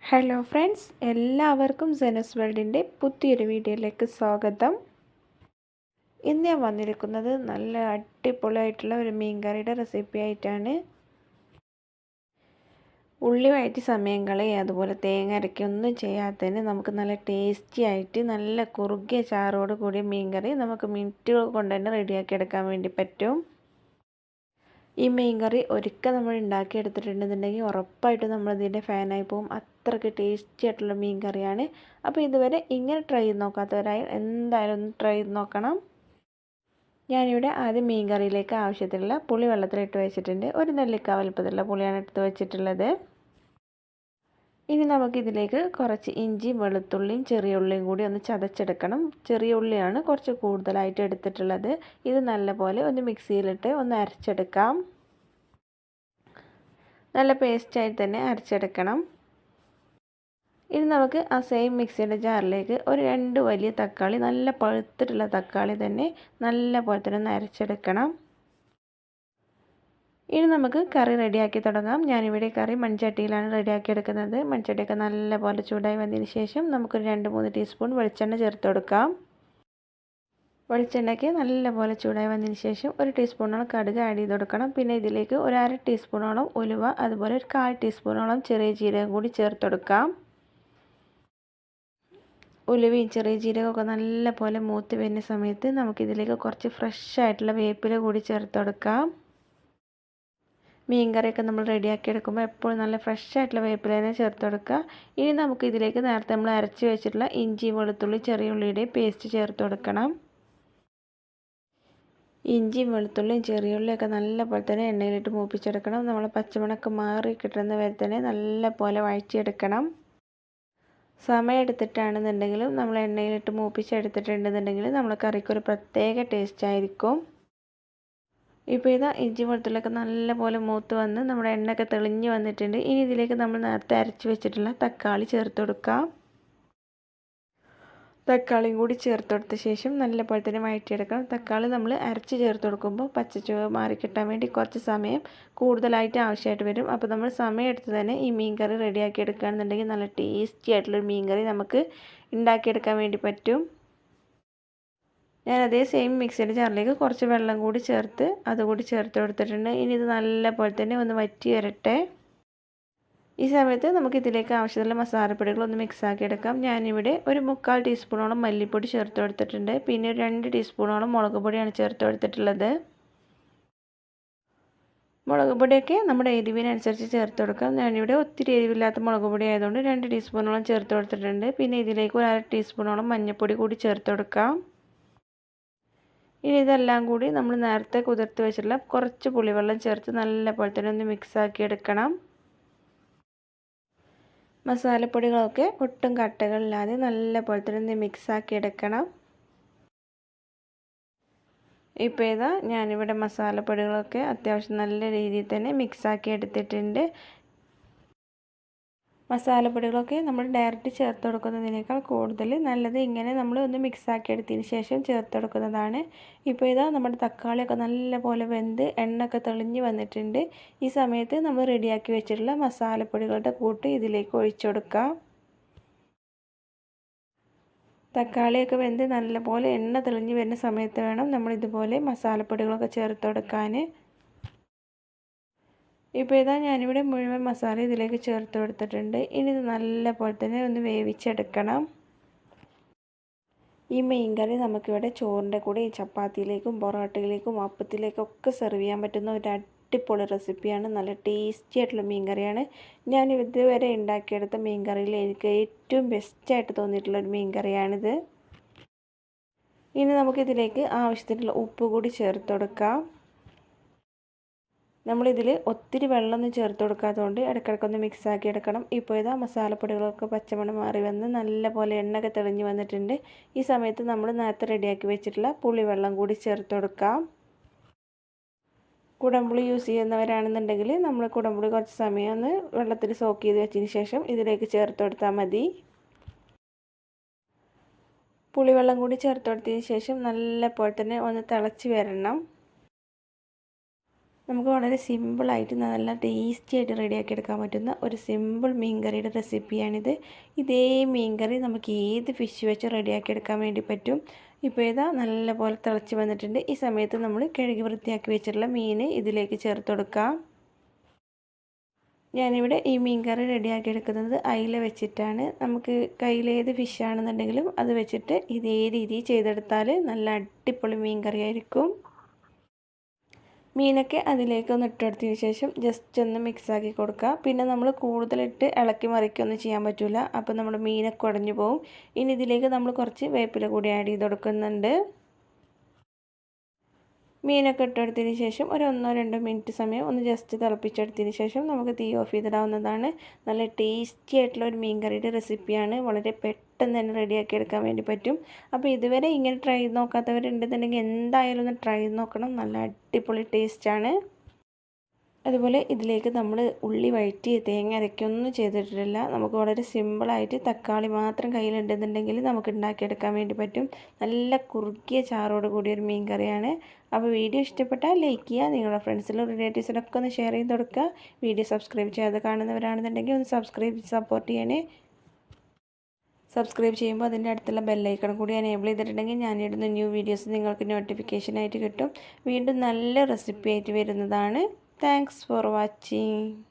Hello friends, എല്ലാവർക്കും സെനസ് വേൾഡിൻ്റെ പുതിയൊരു വീഡിയോയിലേക്ക് സ്വാഗതം. ഇന്ന് ഞാൻ വന്നിരിക്കുന്നത് നല്ല അടിപൊളിയായിട്ടുള്ള ഒരു മീൻ കറിയുടെ റെസിപ്പി ആയിട്ടാണ്. ഉള്ളി വഴറ്റി സമയം കളയും അതുപോലെ തേങ്ങ അരയ്ക്കൊന്നും ചെയ്യാത്തതിന് നമുക്ക് നല്ല ടേസ്റ്റി ആയിട്ട് നല്ല കുറുകിയ ചാറോട് കൂടിയ മീൻ കറി നമുക്ക് മിനിറ്റുകൾ കൊണ്ട് തന്നെ റെഡിയാക്കി എടുക്കാൻ വേണ്ടി പറ്റും. ഈ മീൻ കറി ഒരിക്കൽ നമ്മൾ ഉണ്ടാക്കിയെടുത്തിട്ടുണ്ടെന്നുണ്ടെങ്കിൽ ഉറപ്പായിട്ടും നമ്മളിതിൻ്റെ ഫാനായി പോകും. അത്രയ്ക്ക് ടേസ്റ്റി ആയിട്ടുള്ള മീൻ കറിയാണ്. അപ്പോൾ ഇതുവരെ ഇങ്ങനെ ട്രൈ ചെയ്ത് നോക്കാത്തവരായി എന്തായാലും ഒന്ന് ട്രൈ ചെയ്ത് നോക്കണം. ഞാനിവിടെ ആദ്യം മീൻ കറിയിലേക്ക് ആവശ്യത്തിലുള്ള പുളി വെള്ളത്തിലിട്ട് വെച്ചിട്ടുണ്ട്. ഒരു നെല്ലിക്ക വലുപ്പത്തിലുള്ള പുളിയാണ് എടുത്ത് വെച്ചിട്ടുള്ളത്. ഇനി നമുക്കിതിലേക്ക് കുറച്ച് ഇഞ്ചിയും വെളുത്തുള്ളിയും ചെറിയ ഉള്ളിയും കൂടി ഒന്ന് ചതച്ചെടുക്കണം. ചെറിയ ഉള്ളിയാണ് കുറച്ച് കൂടുതലായിട്ട് എടുത്തിട്ടുള്ളത്. ഇത് നല്ലപോലെ ഒന്ന് മിക്സിയിലിട്ട് ഒന്ന് അരച്ചെടുക്കാം. നല്ല പേസ്റ്റായി തന്നെ അരച്ചെടുക്കണം. ഇനി നമുക്ക് ആ സെയിം മിക്സിയുടെ ജാറിലേക്ക് ഒരു 2 വലിയ തക്കാളി, നല്ല പഴുത്തിട്ടുള്ള തക്കാളി തന്നെ നല്ല പോലെ തന്നെ ഒന്ന് അരച്ചെടുക്കണം. ഇനി നമുക്ക് കറി റെഡിയാക്കി തുടങ്ങാം. ഞാനിവിടെ കറി മൺചട്ടിയിലാണ് റെഡിയാക്കി എടുക്കുന്നത്. മൺചട്ടിയൊക്കെ നല്ല പോലെ ചൂടായി വന്നതിന് ശേഷം നമുക്കൊരു 2-3 ടീസ്പൂൺ വെളിച്ചെണ്ണ ചേർത്ത് കൊടുക്കാം. വെളിച്ചെണ്ണയ്ക്ക് നല്ല പോലെ ചൂടായി വന്നതിന് ശേഷം ഒരു ടീസ്പൂണോളം കടുക് ആഡ് ചെയ്ത് കൊടുക്കണം. പിന്നെ ഇതിലേക്ക് ഒരു 1/2 ടീസ്പൂണോളം ഉലുവ, അതുപോലെ ഒരു 1/4 ടീസ്പൂണോളം ചെറിയ ജീരകം കൂടി ചേർത്ത് കൊടുക്കാം. ഉലുവയും ചെറിയ ജീരകമൊക്കെ നല്ല പോലെ മൂത്ത് വരുന്ന സമയത്ത് നമുക്കിതിലേക്ക് കുറച്ച് ഫ്രഷ് ആയിട്ടുള്ള വേപ്പില കൂടി ചേർത്ത് കൊടുക്കാം. മീൻ കറിയൊക്കെ നമ്മൾ റെഡിയാക്കി എടുക്കുമ്പോൾ എപ്പോഴും നല്ല ഫ്രഷ് ആയിട്ടുള്ള വേപ്പില തന്നെ ചേർത്ത് കൊടുക്കുക. ഇനി നമുക്കിതിലേക്ക് നേരത്തെ നമ്മൾ അരച്ച് വെച്ചിട്ടുള്ള ഇഞ്ചി, വെളുത്തുള്ളി, ചെറിയ ഉള്ളിയുടെ പേസ്റ്റ് ചേർത്ത് കൊടുക്കണം. ഇഞ്ചിയും വെളുത്തുള്ളിയും ചെറിയ ഉള്ളിയൊക്കെ നല്ല പോലെ തന്നെ എണ്ണയിലിട്ട് മൂപ്പിച്ചെടുക്കണം. നമ്മൾ പച്ചമണമൊക്കെ മാറി കിട്ടുന്ന വരെ തന്നെ നല്ല പോലെ വഴറ്റിയെടുക്കണം. സമയം എടുത്തിട്ടാണെന്നുണ്ടെങ്കിലും നമ്മൾ എണ്ണയിലിട്ട് മൂപ്പിച്ചെടുത്തിട്ടുണ്ടെന്നുണ്ടെങ്കിൽ നമ്മുടെ കറിക്കൊരു പ്രത്യേക ടേസ്റ്റ് ആയിരിക്കും. ഇപ്പോൾ ഇതാ ഇഞ്ചി വെളുത്തുള്ളിയൊക്കെ നല്ല പോലെ മൂത്ത് വന്ന് നമ്മുടെ എണ്ണയൊക്കെ തെളിഞ്ഞ് വന്നിട്ടുണ്ട്. ഇനി ഇതിലേക്ക് നമ്മൾ നേരത്തെ അരച്ച് വെച്ചിട്ടുള്ള തക്കാളി ചേർത്ത് കൊടുക്കാം. തക്കാളിയും കൂടി ചേർത്ത് കൊടുത്ത ശേഷം നല്ല പോലെ തന്നെ വഴറ്റിയെടുക്കണം. തക്കാളി നമ്മൾ അരച്ച് ചേർത്ത് കൊടുക്കുമ്പോൾ പച്ചച്ചുവ മാറിക്കിട്ടാൻ വേണ്ടി കുറച്ച് സമയം കൂടുതലായിട്ട് ആവശ്യമായിട്ട് വരും. അപ്പോൾ നമ്മൾ സമയം എടുത്ത് തന്നെ ഈ മീൻ കറി റെഡിയാക്കി എടുക്കുകയാണെന്നുണ്ടെങ്കിൽ നല്ല ടേസ്റ്റി ആയിട്ടുള്ളൊരു മീൻ കറി നമുക്ക് ഉണ്ടാക്കിയെടുക്കാൻ വേണ്ടി പറ്റും. ഞാൻ അതേ സെയിം മിക്സിയുടെ ജാറിലേക്ക് കുറച്ച് വെള്ളം കൂടി ചേർത്ത് അതുകൂടി ചേർത്ത് കൊടുത്തിട്ടുണ്ട്. ഇനി ഇത് നല്ല പോലെ തന്നെ ഒന്ന് വറ്റി വരട്ടെ. ഈ സമയത്ത് നമുക്ക് ഇതിലേക്ക് ആവശ്യമുള്ള മസാലപ്പൊടികളൊന്ന് മിക്സാക്കി എടുക്കാം. ഞാനിവിടെ ഒരു 3/4 ടീസ്പൂണോളം മല്ലിപ്പൊടി ചേർത്ത് കൊടുത്തിട്ടുണ്ട്. പിന്നെ ഒരു 2 ടീസ്പൂണോളം മുളക് പൊടിയാണ് ചേർത്ത് കൊടുത്തിട്ടുള്ളത്. മുളക് പൊടിയൊക്കെ നമ്മുടെ എരിവിനനുസരിച്ച് ചേർത്ത് കൊടുക്കാം. ഞാനിവിടെ ഒത്തിരി എരിവില്ലാത്ത മുളക് പൊടി ആയതുകൊണ്ട് 2 ടീസ്പൂണോളം ചേർത്ത് കൊടുത്തിട്ടുണ്ട്. പിന്നെ ഇതിലേക്ക് ഒരു 1/2 ടീസ്പൂണോളം മഞ്ഞൾപ്പൊടി കൂടി ചേർത്ത് കൊടുക്കാം. ഇനി ഇതെല്ലാം കൂടി നമ്മൾ നേരത്തെ കുതിർത്ത് വെച്ചിട്ടുള്ള കുറച്ച് പുളിവെള്ളം ചേർത്ത് നല്ല പോലെ തന്നെ ഒന്ന് മിക്സാക്കി എടുക്കണം. മസാലപ്പൊടികളൊക്കെ ഒട്ടും കട്ടകളില്ലാതെ നല്ല പോലെ തന്നെ ഒന്ന് മിക്സാക്കി എടുക്കണം. ഇപ്പോൾ ഇതാ ഞാനിവിടെ മസാലപ്പൊടികളൊക്കെ അത്യാവശ്യം നല്ല രീതിയിൽ തന്നെ മിക്സാക്കി എടുത്തിട്ടുണ്ട്. മസാലപ്പൊടികളൊക്കെ നമ്മൾ ഡയറക്റ്റ് ചേർത്ത് കൊടുക്കുന്നതിനേക്കാൾ കൂടുതൽ നല്ലത് ഇങ്ങനെ നമ്മൾ ഒന്ന് മിക്സാക്കി എടുത്തതിന് ശേഷം ചേർത്ത് കൊടുക്കുന്നതാണ്. ഇപ്പോൾ ഇതാ നമ്മുടെ തക്കാളിയൊക്കെ നല്ല പോലെ വെന്ത് എണ്ണയൊക്കെ തെളിഞ്ഞ് വന്നിട്ടുണ്ട്. ഈ സമയത്ത് നമ്മൾ റെഡിയാക്കി വെച്ചിട്ടുള്ള മസാലപ്പൊടികളുടെ കൂട്ട് ഇതിലേക്ക് ഒഴിച്ചു കൊടുക്കാം. തക്കാളിയൊക്കെ വെന്ത് നല്ലപോലെ എണ്ണ തെളിഞ്ഞ് വരുന്ന സമയത്ത് വേണം നമ്മളിതുപോലെ മസാലപ്പൊടികളൊക്കെ ചേർത്ത് കൊടുക്കാൻ. ഇപ്പോൾ ഇതാ ഞാനിവിടെ മുഴുവൻ മസാല ഇതിലേക്ക് ചേർത്ത് കൊടുത്തിട്ടുണ്ട്. ഇനി ഇത് നല്ല പോലെ തന്നെ ഒന്ന് വേവിച്ചെടുക്കണം. ഈ മീൻ കറി നമുക്കിവിടെ ചോറിൻ്റെ കൂടെ ചപ്പാത്തിയിലേക്കും പൊറോട്ടയിലേക്കും അപ്പത്തിലേക്കൊക്കെ സെർവ് ചെയ്യാൻ പറ്റുന്ന ഒരു അടിപൊളി റെസിപ്പിയാണ്. നല്ല ടേസ്റ്റി ആയിട്ടുള്ള മീൻ കറിയാണ്. ഞാൻ ഇതുവരെ ഉണ്ടാക്കിയെടുത്ത മീൻ കറിയിൽ എനിക്ക് ഏറ്റവും ബെസ്റ്റായിട്ട് തോന്നിയിട്ടുള്ളൊരു മീൻ കറിയാണിത്. ഇനി നമുക്കിതിലേക്ക് ആവശ്യത്തിനുള്ള ഉപ്പ് കൂടി ചേർത്ത് കൊടുക്കാം. നമ്മളിതിൽ ഒത്തിരി വെള്ളമൊന്നും ചേർത്ത് കൊടുക്കാത്തതുകൊണ്ട് ഇടയ്ക്കിടയ്ക്കൊന്ന് മിക്സാക്കി എടുക്കണം. ഇപ്പോൾ ഇതാ മസാലപ്പൊടികളൊക്കെ പച്ചമണം മാറി വന്ന് നല്ല പോലെ എണ്ണയൊക്കെ തെളിഞ്ഞ് വന്നിട്ടുണ്ട്. ഈ സമയത്ത് നമ്മൾ നേരത്തെ റെഡിയാക്കി വെച്ചിട്ടുള്ള പുളിവെള്ളം കൂടി ചേർത്ത് കൊടുക്കാം. കുടംപുളി യൂസ് ചെയ്യുന്നവരാണെന്നുണ്ടെങ്കിൽ നമ്മൾ കുടംപുളി കുറച്ച് സമയം ഒന്ന് വെള്ളത്തിൽ സോക്ക് ചെയ്ത് വെച്ചതിന് ശേഷം ഇതിലേക്ക് ചേർത്ത് കൊടുത്താൽ മതി. പുളിവെള്ളം കൂടി ചേർത്ത് കൊടുത്തതിന് ശേഷം നല്ല പോലെ തന്നെ ഒന്ന് തിളച്ച് വരണം. നമുക്ക് വളരെ സിമ്പിളായിട്ട് നല്ല ടേസ്റ്റി ആയിട്ട് റെഡിയാക്കി എടുക്കാൻ പറ്റുന്ന ഒരു സിമ്പിൾ മീൻ കറിയുടെ റെസിപ്പിയാണിത്. ഇതേ മീൻ കറി നമുക്ക് ഏത് ഫിഷ് വെച്ച് റെഡിയാക്കി എടുക്കാൻ വേണ്ടി പറ്റും. ഇപ്പോൾ ഇതാ നല്ലപോലെ തിളച്ച് വന്നിട്ടുണ്ട്. ഈ സമയത്ത് നമ്മൾ കഴുകി വൃത്തിയാക്കി വെച്ചിട്ടുള്ള മീൻ ഇതിലേക്ക് ചേർത്ത് കൊടുക്കാം. ഞാനിവിടെ ഈ മീൻ കറി റെഡിയാക്കി എടുക്കുന്നത് അയില വെച്ചിട്ടാണ്. നമുക്ക് കയ്യിലേത് ഫിഷാണെന്നുണ്ടെങ്കിലും അത് വെച്ചിട്ട് ഇതേ രീതിയിൽ ചെയ്തെടുത്താൽ നല്ല അടിപൊളി മീൻ കറി ആയിരിക്കും. മീനൊക്കെ അതിലേക്കൊന്ന് ഇട്ടെടുത്തതിന് ശേഷം ജസ്റ്റ് ഒന്ന് മിക്സാക്കി കൊടുക്കുക. പിന്നെ നമ്മൾ കൂടുതലിട്ട് ഇളക്കി മറിക്കൊന്നും ചെയ്യാൻ പറ്റില്ല. അപ്പോൾ നമ്മുടെ മീനൊക്കെ ഉടഞ്ഞു പോകും. ഇനി ഇതിലേക്ക് നമ്മൾ കുറച്ച് വേപ്പില കൂടി ആഡ് ചെയ്ത് കൊടുക്കുന്നുണ്ട്. മീനൊക്കെ ഇട്ടെടുത്തതിന് ശേഷം ഒരു 1-2 മിനിറ്റ് സമയം ഒന്ന് ജസ്റ്റ് തിളപ്പിച്ചെടുത്തതിന് ശേഷം നമുക്ക് തീ ഓഫ് ചെയ്തിടാവുന്നതാണ്. നല്ല ടേസ്റ്റി ആയിട്ടുള്ള ഒരു മീൻ കറിയുടെ റെസിപ്പിയാണ്. വളരെ പെട്ടെന്ന് തന്നെ റെഡിയാക്കി എടുക്കാൻ വേണ്ടി പറ്റും. അപ്പോൾ ഇതുവരെ ഇങ്ങനെ ട്രൈ ചെയ്ത് നോക്കാത്തവരുണ്ടെന്നുണ്ടെങ്കിൽ എന്തായാലും ഒന്ന് ട്രൈ ചെയ്ത് നോക്കണം. നല്ല അടിപൊളി ടേസ്റ്റാണ്. അതുപോലെ ഇതിലേക്ക് നമ്മൾ ഉള്ളി വഴറ്റി തേങ്ങ അരയ്ക്കൊന്നും ചെയ്തിട്ടില്ല. നമുക്ക് വളരെ സിമ്പിളായിട്ട് തക്കാളി മാത്രം കയ്യിലുണ്ടെന്നുണ്ടെങ്കിൽ നമുക്ക് ഉണ്ടാക്കിയെടുക്കാൻ വേണ്ടി പറ്റും. നല്ല കുറുകിയ ചാറോട് കൂടിയൊരു മീൻ കറിയാണ്. അപ്പോൾ വീഡിയോ ഇഷ്ടപ്പെട്ടാൽ ലൈക്ക് ചെയ്യുക. നിങ്ങളുടെ ഫ്രണ്ട്സിലും റിലേറ്റീവ്സിനൊക്കെ ഒന്ന് ഷെയർ ചെയ്ത് കൊടുക്കുക. വീഡിയോ സബ്സ്ക്രൈബ് ചെയ്യാതെ കാണുന്നവരാണെന്നുണ്ടെങ്കിൽ ഒന്ന് സബ്സ്ക്രൈബ് സപ്പോർട്ട് ചെയ്യണേ. സബ്സ്ക്രൈബ് ചെയ്യുമ്പോൾ അതിൻ്റെ അടുത്തുള്ള ബെല്ലൈക്കൺ കൂടി എനേബിൾ ചെയ്തിട്ടുണ്ടെങ്കിൽ ഞാനിടുന്ന ന്യൂ വീഡിയോസ് നിങ്ങൾക്ക് നോട്ടിഫിക്കേഷനായിട്ട് കിട്ടും. വീണ്ടും നല്ല റെസിപ്പി ആയിട്ട് വരുന്നതാണ്. Thanks for watching.